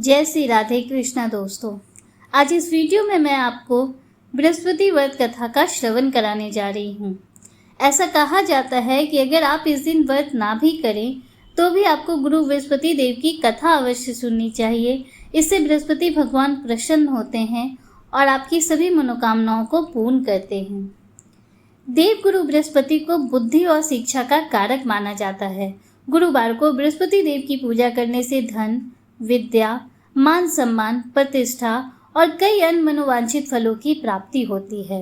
जय श्री राधे कृष्णा दोस्तों। आज इस वीडियो में मैं आपको बृहस्पति व्रत कथा का श्रवण कराने जा रही हूँ। ऐसा कहा जाता है कि अगर आप इस दिन व्रत ना भी करें तो भी आपको गुरु बृहस्पति देव की कथा अवश्य सुननी चाहिए। इससे बृहस्पति भगवान प्रसन्न होते हैं और आपकी सभी मनोकामनाओं को पूर्ण करते हैं। देव गुरु बृहस्पति को बुद्धि और शिक्षा का कारक माना जाता है। गुरुवार को बृहस्पति देव की पूजा करने से धन, विद्या, मान सम्मान, प्रतिष्ठा और कई अन्य मनोवांछित फलों की प्राप्ति होती है।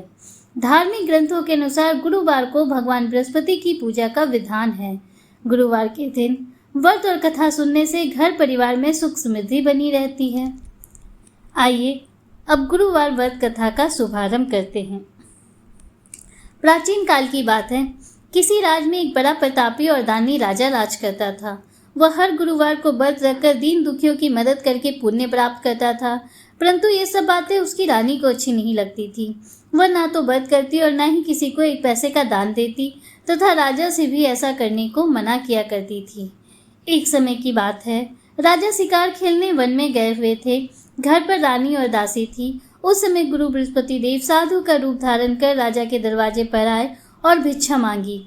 धार्मिक ग्रंथों के अनुसार गुरुवार को भगवान बृहस्पति की पूजा का विधान है। गुरुवार के दिन व्रत और कथा सुनने से घर परिवार में सुख समृद्धि बनी रहती है। आइए अब गुरुवार व्रत कथा का शुभारंभ करते हैं। प्राचीन काल की बात है, किसी राज में एक बड़ा प्रतापी और दानी राजा राज करता था। वह हर गुरुवार को व्रत रखकर दीन दुखियों की मदद करके पुण्य प्राप्त करता था, परंतु ये सब बातें उसकी रानी को अच्छी नहीं लगती थी। वह ना तो व्रत करती और ना ही किसी को एक पैसे का दान देती तथा राजा से भी ऐसा करने को मना किया करती थी। एक समय की बात है, राजा शिकार खेलने वन में गए हुए थे। घर पर रानी और दासी थी। उस समय गुरु बृहस्पति देव साधु का रूप धारण कर राजा के दरवाजे पर आए और भिक्षा मांगी।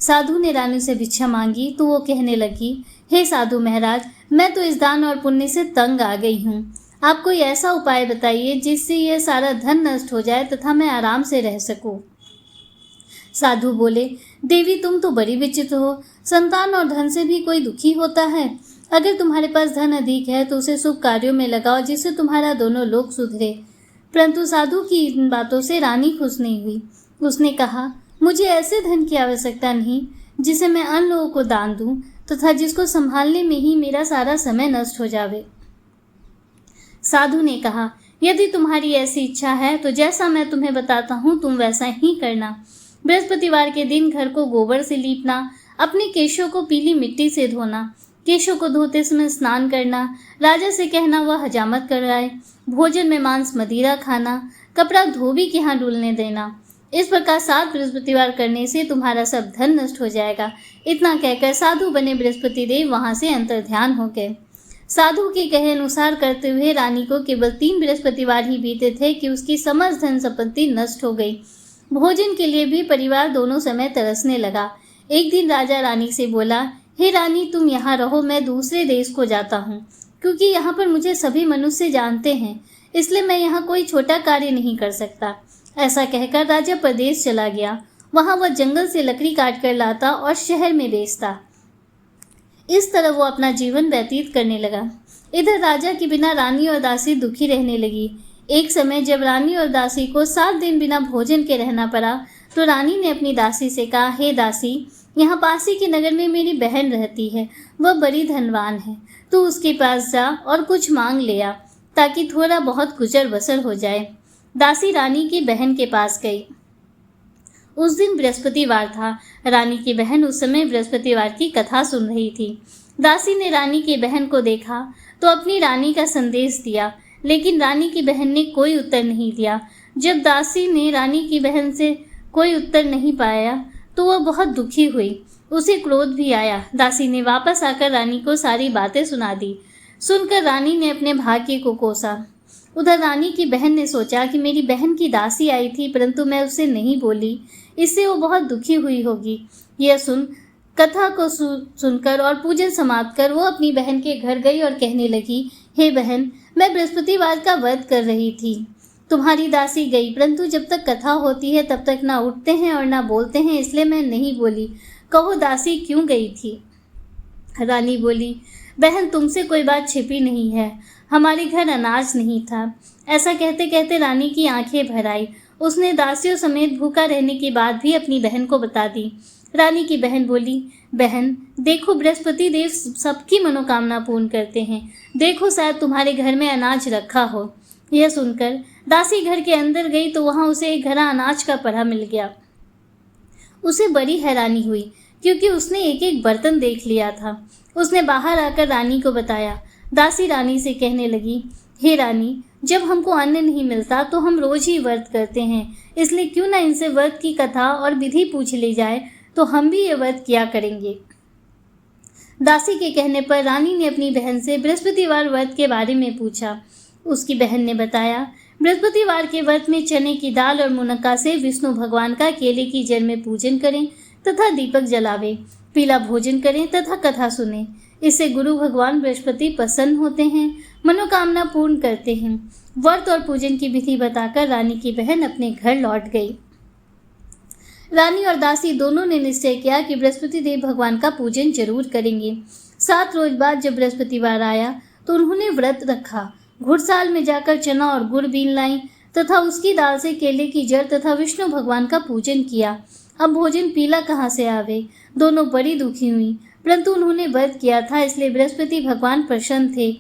साधु ने रानी से भिक्षा मांगी तो वो कहने लगी, हे साधु महाराज, मैं तो इस दान और पुण्य से तंग आ गई हूँ। आप कोई ऐसा उपाय बताइए जिससे यह सारा धन नष्ट हो जाए तथा मैं आराम से रह सकूं। साधु बोले, देवी तुम तो बड़ी विचित्र हो। संतान और धन से भी कोई दुखी होता है। अगर तुम्हारे पास धन अधिक है तो उसे शुभ कार्यों में लगाओ जिससे तुम्हारा दोनों लोग सुधरे। परंतु साधु की इन बातों से रानी खुश नहीं हुई। उसने कहा, मुझे ऐसे धन की आवश्यकता नहीं जिसे मैं अन्य लोगों को दान दूं तथा जिसको संभालने में ही मेरा सारा समय नष्ट हो जावे। साधु ने कहा, यदि तुम्हारी ऐसी इच्छा है तो जैसा मैं तुम्हें बताता हूँ तुम वैसा ही करना। बृहस्पतिवार के दिन घर को गोबर से लीपना, अपने केशों को पीली मिट्टी से धोना, केशों को धोते समय स्नान करना, राजा से कहना वह हजामत कराए, भोजन में मांस मदिरा खाना, कपड़ा धोबी के यहाँ डुलने देना। इस प्रकार 7 बृहस्पतिवार करने से तुम्हारा सब धन नष्ट हो जाएगा। इतना कहकर साधु बने बृहस्पति देव वहां से अंतर्ध्यान हो गए। साधु के कहे अनुसार करते हुए रानी को केवल 3 बृहस्पतिवार ही बीते थे कि उसकी समस्त धन संपत्ति नष्ट हो गई। भोजन के लिए भी परिवार दोनों समय तरसने लगा। एक दिन राजा रानी से बोला, हे रानी, तुम यहाँ रहो, मैं दूसरे देश को जाता हूँ, क्योंकि यहाँ पर मुझे सभी मनुष्य जानते हैं, इसलिए मैं यहाँ कोई छोटा कार्य नहीं कर सकता। ऐसा कहकर राजा प्रदेश चला गया। वहां वह जंगल से लकड़ी काट कर लाता और शहर में बेचता। इस तरह वो अपना जीवन व्यतीत करने लगा। इधर राजा के बिना रानी और दासी दुखी रहने लगी। एक समय जब रानी और दासी को 7 दिन बिना भोजन के रहना पड़ा तो रानी ने अपनी दासी से कहा, हे दासी, यहाँ पासी के नगर में मेरी बहन रहती है, वह बड़ी धनवान है। तू उसके पास जा और कुछ मांग ले आ ताकि थोड़ा बहुत गुजर बसर हो जाए। दासी रानी की बहन के पास गई। उस दिन बृहस्पतिवार था। रानी की बहन उस समय बृहस्पतिवार की कथा सुन रही थी। दासी ने रानी की बहन को देखा तो अपनी रानी का संदेश दिया, लेकिन रानी की बहन ने कोई उत्तर नहीं दिया। जब दासी ने रानी की बहन से कोई उत्तर नहीं पाया तो वह बहुत दुखी हुई। उसे क्रोध भी आया। दासी ने वापस आकर रानी को सारी बातें सुना दी। सुनकर रानी ने अपने भाग्य को कोसा। उधर रानी की बहन ने सोचा कि मेरी बहन की दासी आई थी परंतु मैं उससे नहीं बोली, इससे वो बहुत दुखी हुई होगी। यह सुन कथा को सुनकर और पूजन समाप्त कर वो अपनी बहन के घर गई और कहने लगी, हे बहन, मैं बृहस्पतिवार का व्रत कर रही थी। तुम्हारी दासी गई, परंतु जब तक कथा होती है तब तक ना उठते हैं और ना बोलते हैं, इसलिए मैं नहीं बोली। कहो दासी क्यों गई थी? रानी बोली, बहन, तुमसे कोई बात छिपी नहीं है, हमारे घर अनाज नहीं था। ऐसा कहते कहते रानी की आंखें भर आई। उसने दासियों समेत भूखा रहने की बात भी अपनी बहन को बता दी। रानी की बहन बोली, बहन देखो, बृहस्पति देव सबकी मनोकामना पूर्ण करते हैं। देखो, शायद तुम्हारे घर में अनाज रखा हो। यह सुनकर दासी घर के अंदर गई तो वहां उसे एक घड़ा अनाज का पड़ा मिल गया। उसे बड़ी हैरानी हुई क्योंकि उसने एक एक बर्तन देख लिया था। उसने बाहर आकर रानी को बताया। दासी रानी से कहने लगी, हे रानी, जब हमको अन्न नहीं मिलता तो हम रोज ही व्रत करते हैं, इसलिए क्यों ना इनसे व्रत की कथा और विधि पूछ ली जाए तो हम भी ये व्रत किया करेंगे। दासी के कहने पर रानी ने अपनी बहन से बृहस्पतिवार व्रत के बारे में पूछा। उसकी बहन ने बताया, बृहस्पतिवार के व्रत में चने की दाल और मुनक्का से विष्णु भगवान का केले की जड़ में पूजन करें तथा दीपक जलावे, पीला भोजन करें तथा कथा सुने। इससे गुरु भगवान बृहस्पति प्रसन्न होते हैं, मनोकामना पूर्ण करते हैं। व्रत और पूजन की विधि बताकर रानी की बहन अपने घर लौट गई। रानी और दासी दोनों ने निश्चय किया कि बृहस्पति देव भगवान का पूजन जरूर करेंगे। 7 रोज बाद जब बृहस्पतिवार आया तो उन्होंने व्रत रखा। घुड़साल में जाकर चना और गुड़ बीन लाई तथा उसकी दाल से केले की जड़ तथा विष्णु भगवान का पूजन किया। अब भोजन पीला कहाँ से आवे? दोनों बड़ी दुखी हुई, परंतु उन्होंने व्रत किया था, इसलिए बृहस्पति भगवान प्रसन्न थे।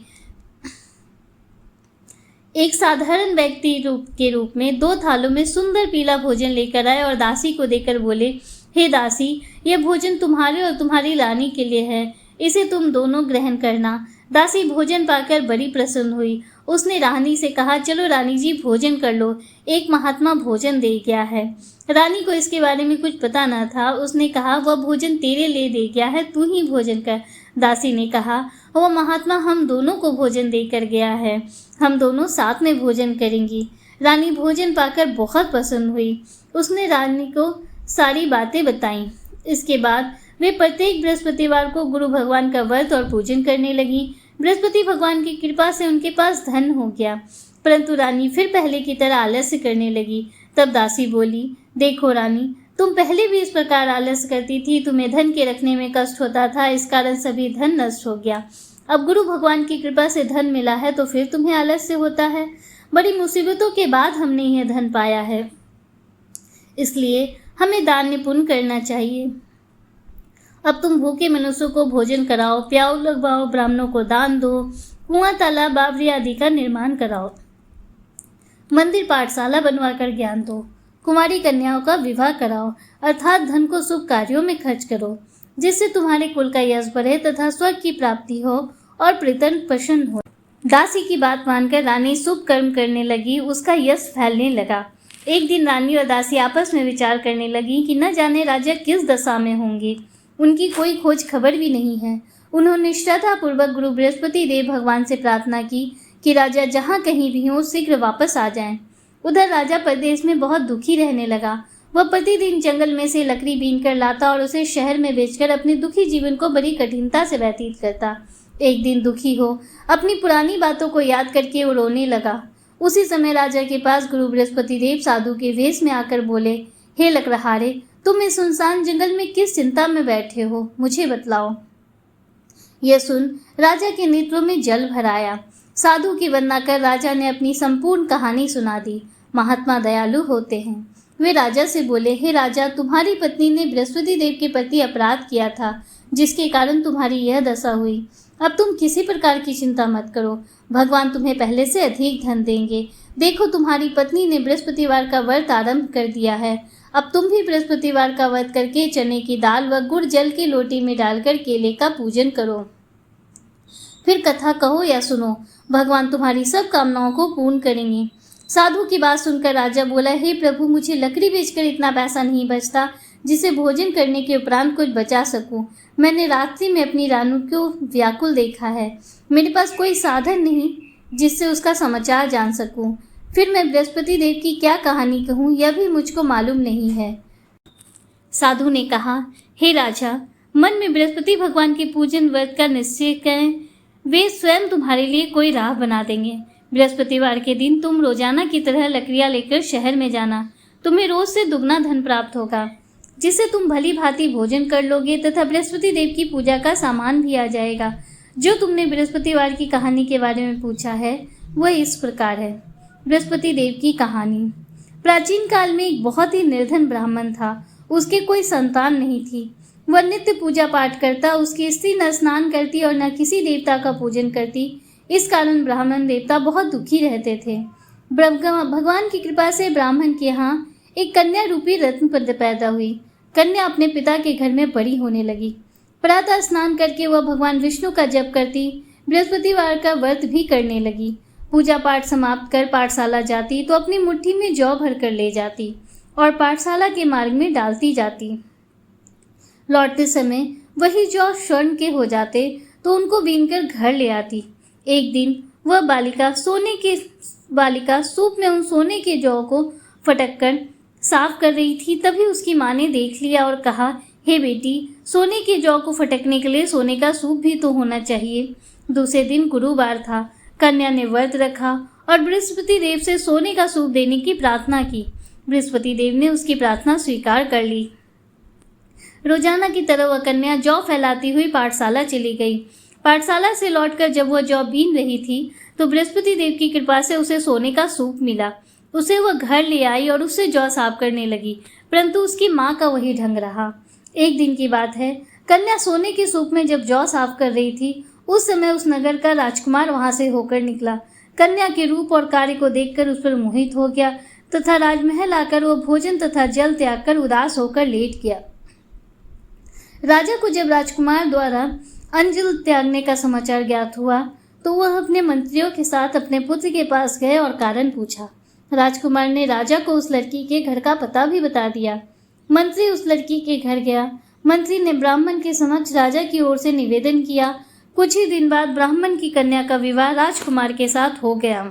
एक साधारण व्यक्ति के रूप में 2 थालों में सुंदर पीला भोजन लेकर आए और दासी को देकर बोले, हे दासी, यह भोजन तुम्हारे और तुम्हारी रानी के लिए है, इसे तुम दोनों ग्रहण करना। दासी भोजन पाकर बड़ी प्रसन्न हुई। उसने रानी से कहा, चलो रानी जी भोजन कर लो, एक महात्मा भोजन दे गया है। रानी को इसके बारे में कुछ पता न था। उसने कहा, वह भोजन तेरे लिए दे गया है, तू ही भोजन कर। दासी ने कहा, वह महात्मा हम दोनों को भोजन देकर गया है, हम दोनों साथ में भोजन करेंगी। रानी भोजन पाकर बहुत प्रसन्न हुई। उसने रानी को सारी बातें बताईं। इसके बाद वे प्रत्येक बृहस्पतिवार को गुरु भगवान का व्रत और पूजन करने लगी। बृहस्पति भगवान की कृपा से उनके पास धन हो गया, परंतु रानी फिर पहले की तरह आलस्य करने लगी। तब दासी बोली, देखो रानी, तुम पहले भी इस प्रकार आलस्य करती थी, तुम्हें धन के रखने में कष्ट होता था, इस कारण सभी धन नष्ट हो गया। अब गुरु भगवान की कृपा से धन मिला है तो फिर तुम्हें आलस्य होता है। बड़ी मुसीबतों के बाद हमने यह धन पाया है, इसलिए हमें दान पुण्य करना चाहिए। अब तुम भूखे मनुष्यों को भोजन कराओ, प्याऊ लगवाओ, ब्राह्मणों को दान दो, कुआं, तालाब, बावरी आदि का निर्माण कराओ, मंदिर पाठशाला बनवाकर ज्ञान दो, कुंवारी कन्याओं का विवाह कराओ, अर्थात धन को शुभ कार्यों में खर्च करो, जिससे तुम्हारे कुल का यश बढ़े तथा स्वर्ग की प्राप्ति हो और प्रीतम प्रसन्न हो। दासी की बात मानकर रानी शुभ कर्म करने लगी, उसका यश फैलने लगा। एक दिन रानी और दासी आपस में विचार करने लगी कि न जाने राजा किस दशा में होंगे, उनकी कोई खोज खबर भी नहीं है। उन्होंने श्रद्धापूर्वक गुरु बृहस्पति देव भगवान से प्रार्थना की कि राजा जहाँ कहीं भी हों शीघ्र वापस आ जाएं। उधर राजा प्रदेश में बहुत दुखी रहने लगा। वह प्रतिदिन जंगल में से लकड़ी बीन कर लाता और उसे शहर में बेचकर अपने दुखी जीवन को बड़ी कठिनता से व्यतीत करता। एक दिन दुखी हो अपनी पुरानी बातों को याद करके वो रोने लगा। उसी समय राजा के पास गुरु बृहस्पति देव साधु के वेश में आकर बोले, हे लकड़हारे, तुम इस सुनसान जंगल में किस चिंता में बैठे हो, मुझे बतलाओ। यह सुन राजा के नेत्रों में जल भर आया। साधु की वंदना कर राजा ने अपनी संपूर्ण कहानी सुना दी। महात्मा दयालु होते हैं। वे राजा से बोले, हे राजा, तुम्हारी पत्नी ने बृहस्पति देव के प्रति अपराध किया था, जिसके कारण तुम्हारी यह दशा हुई। अब तुम किसी प्रकार की चिंता मत करो, भगवान तुम्हें पहले से अधिक धन देंगे। देखो, तुम्हारी पत्नी ने बृहस्पतिवार का व्रत आरंभ कर दिया है। अब तुम भी बृहस्पतिवार का व्रत करके चने की दाल व गुड़ जल की लोटी में डालकर केले का पूजन करो। फिर कथा कहो या सुनो, भगवान तुम्हारी सब कामनाओं को पूर्ण करेंगे। साधु की बात सुनकर राजा बोला, हे प्रभु, मुझे लकड़ी बेचकर इतना पैसा नहीं बचता जिसे भोजन करने के उपरांत कुछ बचा सकूं। मैंने रात्रि में अपनी रानी को व्याकुल देखा है। मेरे पास कोई साधन नहीं जिससे उसका समाचार जान सकूं। फिर मैं बृहस्पति देव की क्या कहानी कहूँ, यह भी मुझको मालूम नहीं है। साधु ने कहा, हे राजा, मन में बृहस्पति भगवान के पूजन व्रत का निश्चय करें, वे स्वयं तुम्हारे लिए कोई राह बना देंगे। बृहस्पतिवार के दिन तुम रोजाना की तरह लकड़ियाँ लेकर शहर में जाना। तुम्हें रोज से दुगना धन प्राप्त होगा, जिससे तुम भली भांति भोजन कर लोगे तथा बृहस्पति देव की पूजा का सामान भी आ जाएगा। जो तुमने बृहस्पतिवार की कहानी के बारे में पूछा है वह इस प्रकार है। बृहस्पति देव की कहानी। प्राचीन काल में एक बहुत ही निर्धन ब्राह्मण था। उसके कोई संतान नहीं थी। वह नित्य पूजा पाठ करता, उसकी स्त्री न स्नान करती और न किसी देवता का पूजन करती। इस कारण ब्राह्मण देवता बहुत दुखी रहते थे। भगवान की कृपा से ब्राह्मण के यहाँ एक कन्या रूपी रत्न पैदा हुई। कन्या अपने पिता के घर में बड़ी होने लगी। प्रातः स्नान करके वह भगवान विष्णु का जप करती, बृहस्पतिवार का व्रत भी करने लगी। पूजा पाठ समाप्त कर पाठशाला जाती तो अपनी मुट्ठी में जौ भर कर ले जाती और पाठशाला के मार्ग में डालती जाती। लौटते समय वही जौ स्वर्ण के हो जाते तो उनको बीनकर घर ले आती। एक दिन वह बालिका सूप में उन सोने के जौ को फटक कर साफ कर रही थी। तभी उसकी माँ ने देख लिया और कहा, हे बेटी, सोने के जौ को फटकने के लिए सोने का सूप भी तो होना चाहिए। दूसरे दिन गुरुवार था। कन्या ने व्रत रखा और बृहस्पति देव से सोने का सूप देने की प्रार्थना की। बृहस्पति देव ने उसकी प्रार्थना स्वीकार कर ली। रोजाना की तरह वह कन्या जौ फैलाती हुई पाठशाला चली गई। पाठशाला से लौटकर जब वह जौ बीन रही थी तो बृहस्पति देव की कृपा से उसे सोने का सूप मिला। उसे वह घर ले आई और उससे जौ साफ करने लगी, परंतु उसकी माँ का वही ढंग रहा। एक दिन की बात है, कन्या सोने के सूप में जब जौ साफ कर रही थी, उस समय उस नगर का राजकुमार वहां से होकर निकला। कन्या के रूप और कार्य को देखकर उस पर मोहित हो गया तथा राजमहल आकर वह भोजन तथा जल त्याग कर उदास होकर लेट गया। राजा को जब राजकुमार द्वारा अंजल त्यागने का समाचार ज्ञात हुआ तो वह अपने मंत्रियों के साथ अपने पुत्र के पास गए और कारण पूछा। राजकुमार ने राजा को उस लड़की के घर का पता भी बता दिया। मंत्री उस लड़की के घर गया। मंत्री ने ब्राह्मण के समक्ष राजा की ओर से निवेदन किया। कुछ ही दिन बाद ब्राह्मण की कन्या का विवाह राजकुमार के साथ हो गया।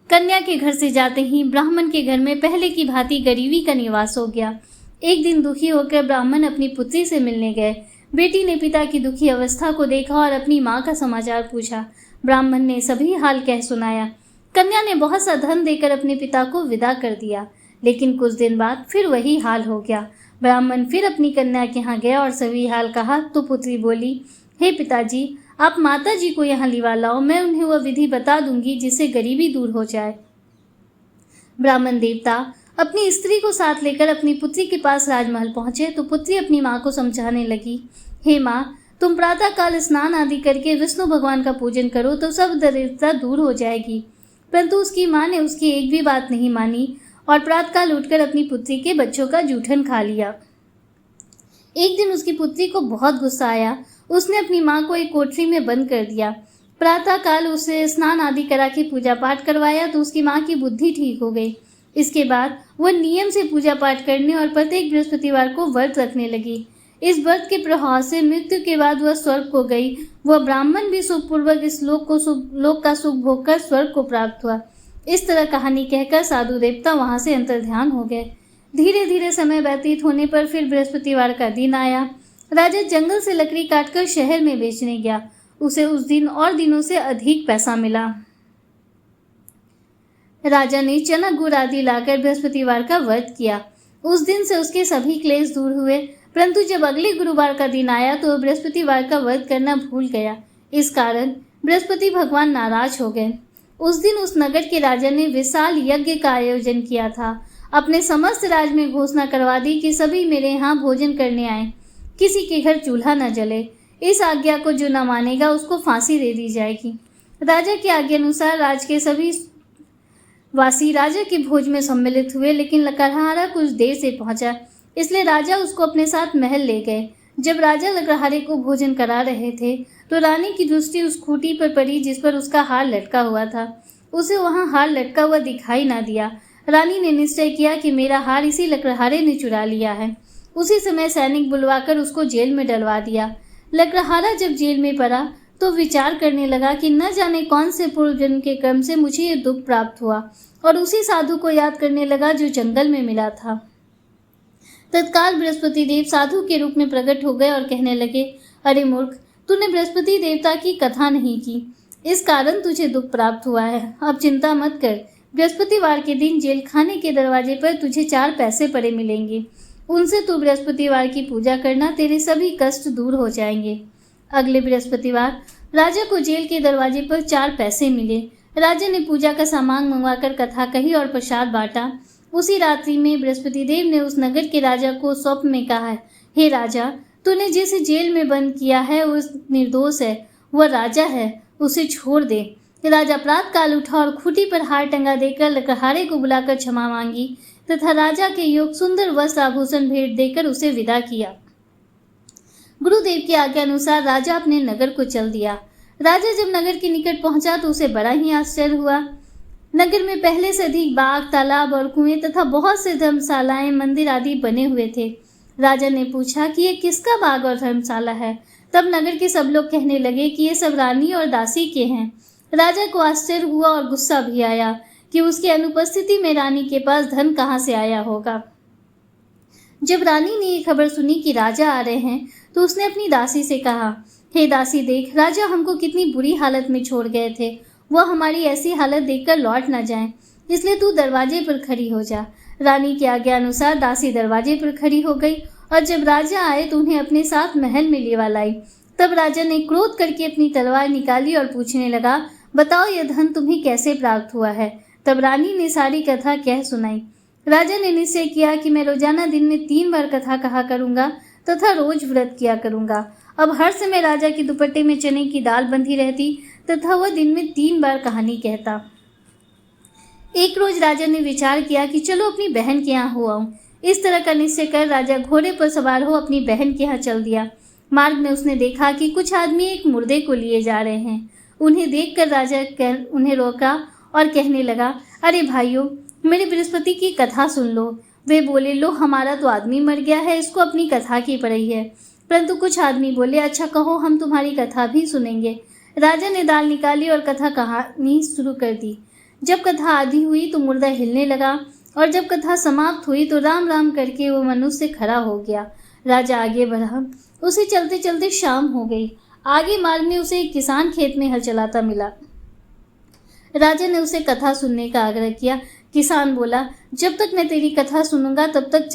कन्या के घर से जाते ही ब्राह्मण के घर में पहले की भांति गरीबी का निवास हो गया। एक दिन दुखी होकर ब्राह्मण अपनी पुत्री से मिलने गए। बेटी ने पिता की दुखी अवस्था को देखा और अपनी माँ का समाचार पूछा। ब्राह्मण ने सभी हाल कह सुनाया। कन्या ने बहुत सा धन देकर अपने पिता को विदा कर दिया, लेकिन कुछ दिन बाद फिर वही हाल हो गया। ब्राह्मण फिर अपनी कन्या के यहाँ गया और सभी हाल कहा तो पुत्री बोली, हे पिताजी, आप माता जी को यहाँ लिवा लाओ, मैं उन्हें वह विधि बता दूंगी जिससे गरीबी दूर हो जाए। ब्राह्मण देवता अपनी स्त्री को साथ लेकर अपनी पुत्री के पास राजमहल पहुंचे तो पुत्री अपनी माँ को समझाने लगी, हे माँ, तुम प्रातः काल स्नान आदि करके विष्णु भगवान का पूजन करो तो सब दरिद्रता दूर हो जाएगी। परंतु उसकी माँ ने उसकी एक भी बात नहीं मानी और प्रातःकाल उठकर अपनी पुत्री के बच्चों का जूठन खा लिया। एक दिन उसकी पुत्री को बहुत गुस्सा आया। उसने अपनी माँ को एक कोठरी में बंद कर दिया। प्रातःकाल उसे स्नान आदि करा के पूजा पाठ करवाया तो उसकी माँ की बुद्धि ठीक हो गई। इसके बाद वह नियम से पूजा पाठ करने और प्रत्येक बृहस्पतिवार को व्रत रखने लगी। इस व्रत के प्रभाव से मृत्यु के बाद वह स्वर्ग को गई। वह ब्राह्मण भी सुखपूर्वक इस लोक का सुख भोग कर स्वर्ग को प्राप्त हुआ। इस तरह कहानी कहकर साधु देवता वहां से अंतर्ध्यान हो गए। धीरे धीरे समय व्यतीत होने पर फिर बृहस्पतिवार का दिन आया। राजा जंगल से लकड़ी काटकर शहर में बेचने गया। उसे उस दिन और दिनों से अधिक पैसा मिला। राजा ने चना गुड़ आदि लाकर बृहस्पतिवार का व्रत किया। उस दिन से उसके सभी क्लेश दूर हुए, परंतु जब अगले गुरुवार का दिन आया तो वह बृहस्पतिवार का व्रत करना भूल गया। इस कारण बृहस्पति भगवान नाराज हो गए। उस दिन उस नगर के राजा ने विशाल यज्ञ का आयोजन किया था। अपने समस्त राज में घोषणा करवा दी कि सभी मेरे यहाँ भोजन करने आए, किसी के घर चूल्हा न जले। इस आज्ञा को जो न मानेगा उसको फांसी दे दी जाएगी। राजा की आज्ञा अनुसार राज के सभी वासी राजा के भोज में सम्मिलित हुए, लेकिन लकड़हारा कुछ देर से पहुंचा, इसलिए राजा उसको अपने साथ महल ले गए। जब राजा लकड़हारे को भोजन करा रहे थे तो रानी की दृष्टि उस खूंटी पर पड़ी जिस पर उसका हार लटका हुआ था। उसे वहां हार लटका हुआ दिखाई ना दिया। रानी ने निश्चय किया कि मेरा हार इसी लकड़हारे ने चुरा लिया है। उसी समय सैनिक बुलवाकर उसको जेल में डलवा दिया। लकड़हारा जब जेल में पड़ा तो विचार करने लगा कि न जाने कौन से पूर्व जन्म के कर्म से मुझे ये दुख प्राप्त हुआ, और उसी साधु को याद करने लगा जो जंगल में मिला था। तत्काल बृहस्पति देव साधु के रूप में प्रकट हो गए और कहने लगे, अरे मूर्ख, तूने बृहस्पति देवता की कथा नहीं की, इस कारण तुझे दुख प्राप्त हुआ है। अब चिंता मत कर, बृहस्पतिवार के दिन जेल खाने के दरवाजे पर तुझे 4 पैसे पड़े मिलेंगे। उनसे तू बृहस्पतिवार की पूजा करना, तेरे सभी कष्ट दूर हो जाएंगे। अगले बृहस्पतिवार राजा को जेल के दरवाजे पर 4 पैसे मिले। राजा ने पूजा का सामान मंगवाकर कथा कही और प्रसाद बांटा। उसी रात्रि में बृहस्पति देव ने उस नगर के राजा को स्वप्न में कहा, हे राजा, तूने जिसे जेल में बंद किया है वो निर्दोष है, वह राजा है, उसे छोड़ दे। राजा प्रातःकाल उठा और खूंटी पर हार टंगा देकर लकड़हारे को बुलाकर क्षमा मांगी तथा राजा के योग सुंदर वस्त्र आभूषण भेंट देकर उसे विदा किया। गुरुदेव की आज्ञा अनुसार राजा अपने नगर को चल दिया। राजा जब नगर के निकट पहुंचा तो उसे बड़ा ही आश्चर्य हुआ। नगर में पहले से अधिक बाग, तालाब और कुएं तथा बहुत से धर्मशालाएं, मंदिर आदि बने हुए थे। राजा ने पूछा कि ये किसका बाग और धर्मशाला है। तब नगर के सब लोग कहने लगे कि ये सब रानी और दासी के हैं। राजा को आश्चर्य हुआ और गुस्सा भी आया कि उसकी अनुपस्थिति में रानी के पास धन कहाँ से आया होगा। जब रानी ने ये खबर सुनी कि राजा आ रहे हैं तो उसने अपनी दासी से कहा, हे दासी, देख, राजा हमको कितनी बुरी हालत में छोड़ गए थे। वह हमारी ऐसी हालत देखकर लौट न जाएं, इसलिए तू दरवाजे पर खड़ी हो जा। रानी के आज्ञा अनुसार दासी दरवाजे पर खड़ी हो गई और जब राजा आए तो उन्हें अपने साथ महल में लेवा लाई। तब राजा ने क्रोध करके अपनी तलवार निकाली और पूछने लगा, बताओ यह धन तुम्हें कैसे प्राप्त हुआ है। तब रानी ने सारी कथा कह सुनाई। राजा ने निश्चय किया कि मैं रोजाना दिन में 3 बार कथा कहा करूंगा तथा रोज व्रत किया करूंगा। अब हर समय राजा के दुपट्टे में चने की दाल बंधी रहती तथा वह दिन में 3 बार कहानी कहता। एक रोज राजा ने विचार किया कि चलो अपनी बहन के यहाँ हो आऊं। इस तरह का निश्चय कर राजा घोड़े पर सवार हो अपनी बहन के यहाँ चल दिया। मार्ग में उसने देखा कि कुछ आदमी एक मुर्दे को लिए जा रहे हैं। उन्हें देखकर राजा उन्हें रोका और कहने लगा, अरे भाइयों, मेरे बृहस्पति की कथा सुन लो। वे बोले, लो, हमारा तो आदमी मर गया है, इसको अपनी कथा की पड़ी है। परंतु कुछ आदमी बोले, अच्छा कहो, हम तुम्हारी कथा भी सुनेंगे। राजा ने दाल निकाली और कथा कहानी शुरू कर दी। जब कथा आधी हुई तो मुर्दा हिलने लगा और जब कथा समाप्त हुई तो राम राम करके वो मनुष्य खड़ा हो गया। राजा आगे बढ़ा। उसे चलते चलते शाम हो गई। आगे मार्ग में उसे एक किसान खेत में हल चलाता मिला। राजा ने उसे कथा सुनने का आग्रह किया। किसान बोला, जब तक मैं तेरी कथा सुनूंगा तब तक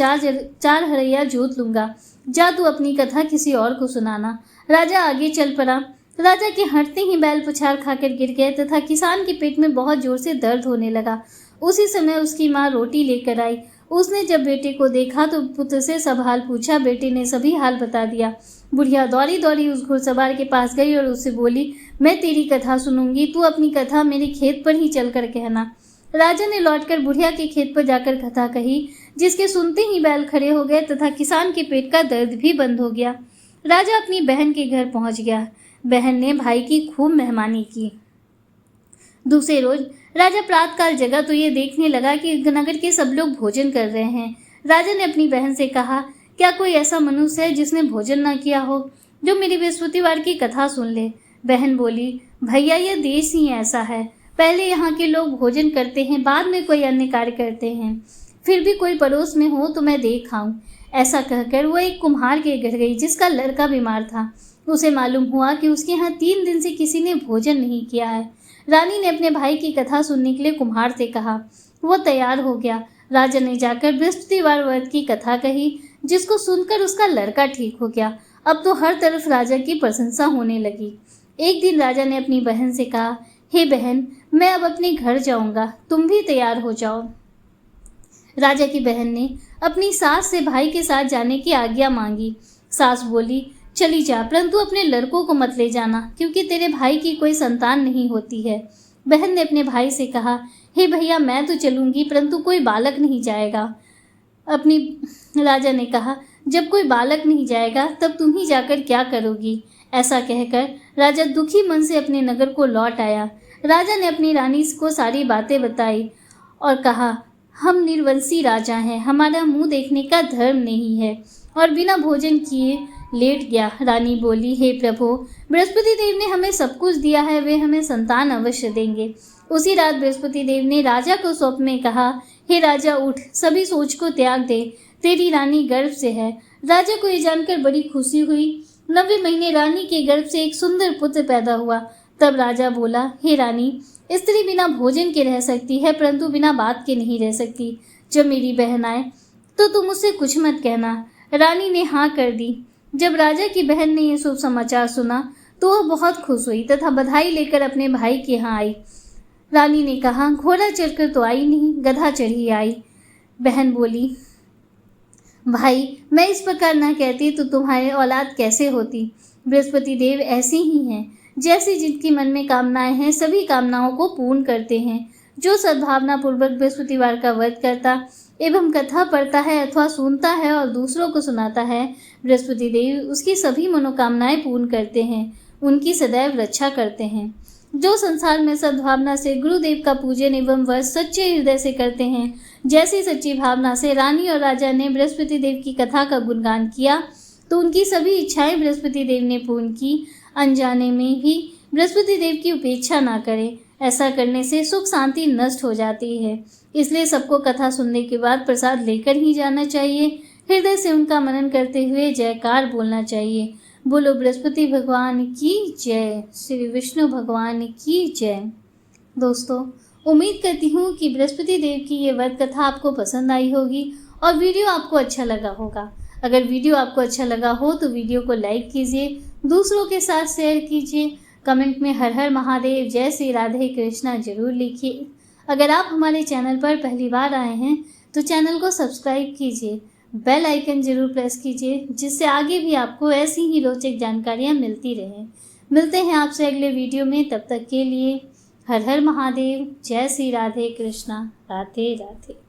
4 हरैया जोत लूंगा। जा तू अपनी कथा किसी और को सुनाना। राजा आगे चल पड़ा। राजा के हटते ही बैल पुछार खाकर गिर गए तथा किसान के पेट में बहुत जोर से दर्द होने लगा। उसी समय उसकी माँ रोटी लेकर आई। उसने जब बेटे को देखा तो पुत्र से सब हाल पूछा। बेटे ने सभी हाल बता दिया। बुढ़िया दौड़ी दौड़ी उस घुड़सवार के पास गई और उससे बोली, मैं तेरी कथा सुनूंगी, तू अपनी कथा मेरे खेत पर ही चलकर कहना। राजा ने लौटकर बुढ़िया के खेत पर जाकर कथा कही, जिसके सुनते ही बैल खड़े हो गए तथा किसान के पेट का दर्द भी बंद हो गया। राजा अपनी बहन के घर पहुंच गया। बहन ने भाई की खूब मेहमानी की। दूसरे रोज राजा प्रातःकाल जगा तो ये देखने लगा कि नगर के सब लोग भोजन कर रहे हैं। राजा ने अपनी बहन से कहा, क्या कोई ऐसा मनुष्य है जिसने भोजन न किया हो, जो मेरी बृहस्पतिवार की कथा सुन ले। बहन बोली, भैया, यह देश ही ऐसा है। पहले यहाँ के लोग भोजन करते हैं, बाद में कोई अन्य कार्य करते हैं। फिर भी कोई पड़ोस में हो तो मैं देख आऊं। ऐसा कहकर वो एक कुम्हार के घर गई जिसका लड़का बीमार था। उसे मालूम हुआ कि उसके यहाँ 3 दिन से किसी ने भोजन नहीं किया है। रानी ने अपने भाई की कथा सुनने के लिए कुम्हार से कहा। वो तैयार हो गया। राजा ने जाकर बृहस्पतिवार व्रत की कथा कही, जिसको सुनकर उसका लड़का ठीक हो गया। अब तो हर तरफ राजा की प्रशंसा होने लगी। एक दिन राजा ने अपनी बहन से कहा, हे बहन, मैं अब अपने घर जाऊंगा, तुम भी तैयार हो जाओ। राजा की बहन ने अपनी सास से भाई के साथ जाने की आज्ञा मांगी। सास बोली, चली जा, परंतु अपने लड़कों को मत ले जाना, क्योंकि तेरे भाई की कोई संतान नहीं होती है। बहन ने अपने भाई से कहा, हे भैया, मैं तो चलूंगी, परंतु कोई बालक नहीं जाएगा। राजा ने कहा, जब कोई बालक नहीं जाएगा तब तुम ही जाकर क्या करोगी। ऐसा कहकर राजा दुखी मन से अपने नगर को लौट आया। राजा ने अपनी रानी को सारी बातें बताई और कहा, हम निर्वंशी राजा हैं, हमारा मुंह देखने का धर्म नहीं है, और बिना भोजन किए लेट गया। रानी बोली, हे प्रभु, बृहस्पति देव ने हमें सब कुछ दिया है, वे हमें संतान अवश्य देंगे। उसी रात बृहस्पति देव ने राजा को स्वप्न में कहा, हे राजा, उठ, सभी सोच को त्याग दे, तेरी रानी गर्भ से है। राजा को ये जानकर बड़ी खुशी हुई। 9वें महीने रानी के गर्भ से एक सुंदर पुत्र पैदा हुआ। तब राजा बोला, हे रानी, स्त्री बिना भोजन के रह सकती है, परंतु बिना बात के नहीं रह सकती। जब मेरी बहन आए तो तुम उससे कुछ मत कहना। रानी ने हाँ कर दी। जब राजा की बहन ने यह शुभ समाचार सुना तो वह बहुत खुश हुई तथा बधाई लेकर अपने भाई के यहाँ आई। रानी ने कहा, घोड़ा चढ़कर तो आई नहीं, गधा चढ़ी आई। बहन बोली, भाई, मैं इस प्रकार ना कहती तो तुम्हारे औलाद कैसे होती। बृहस्पति देव ऐसे ही हैं, जैसे जिनकी मन में कामनाएं हैं सभी कामनाओं को पूर्ण करते हैं। जो सद्भावना पूर्वक बृहस्पतिवार का व्रत करता एवं कथा पढ़ता है अथवा सुनता है और दूसरों को सुनाता है, बृहस्पति देव उसकी सभी मनोकामनाएं पूर्ण करते हैं, उनकी सदैव रक्षा करते हैं। जो संसार में सद्भावना से गुरुदेव का पूजन एवं व्रत सच्चे हृदय से करते हैं, जैसी सच्ची भावना से रानी और राजा ने बृहस्पति देव की कथा का गुणगान किया तो उनकी सभी इच्छाएं बृहस्पति देव ने पूर्ण की। अनजाने में भी बृहस्पति देव की उपेक्षा ना करें, ऐसा करने से सुख शांति नष्ट हो जाती है। इसलिए सबको कथा सुनने के बाद प्रसाद लेकर ही जाना चाहिए। हृदय से उनका मनन करते हुए जयकार बोलना चाहिए। बोलो बृहस्पति भगवान की जय, श्री विष्णु भगवान की जय। दोस्तों, उम्मीद करती हूँ कि बृहस्पति देव की ये व्रत कथा आपको पसंद आई होगी और वीडियो आपको अच्छा लगा होगा। अगर वीडियो आपको अच्छा लगा हो तो वीडियो को लाइक कीजिए, दूसरों के साथ शेयर कीजिए, कमेंट में हर हर महादेव, जय श्री राधे कृष्णा जरूर लिखिए। अगर आप हमारे चैनल पर पहली बार आए हैं तो चैनल को सब्सक्राइब कीजिए, बेल आइकन जरूर प्रेस कीजिए, जिससे आगे भी आपको ऐसी ही रोचक जानकारियाँ मिलती रहें। मिलते हैं आपसे अगले वीडियो में, तब तक के लिए हर हर महादेव, जय श्री राधे कृष्णा, राधे राधे।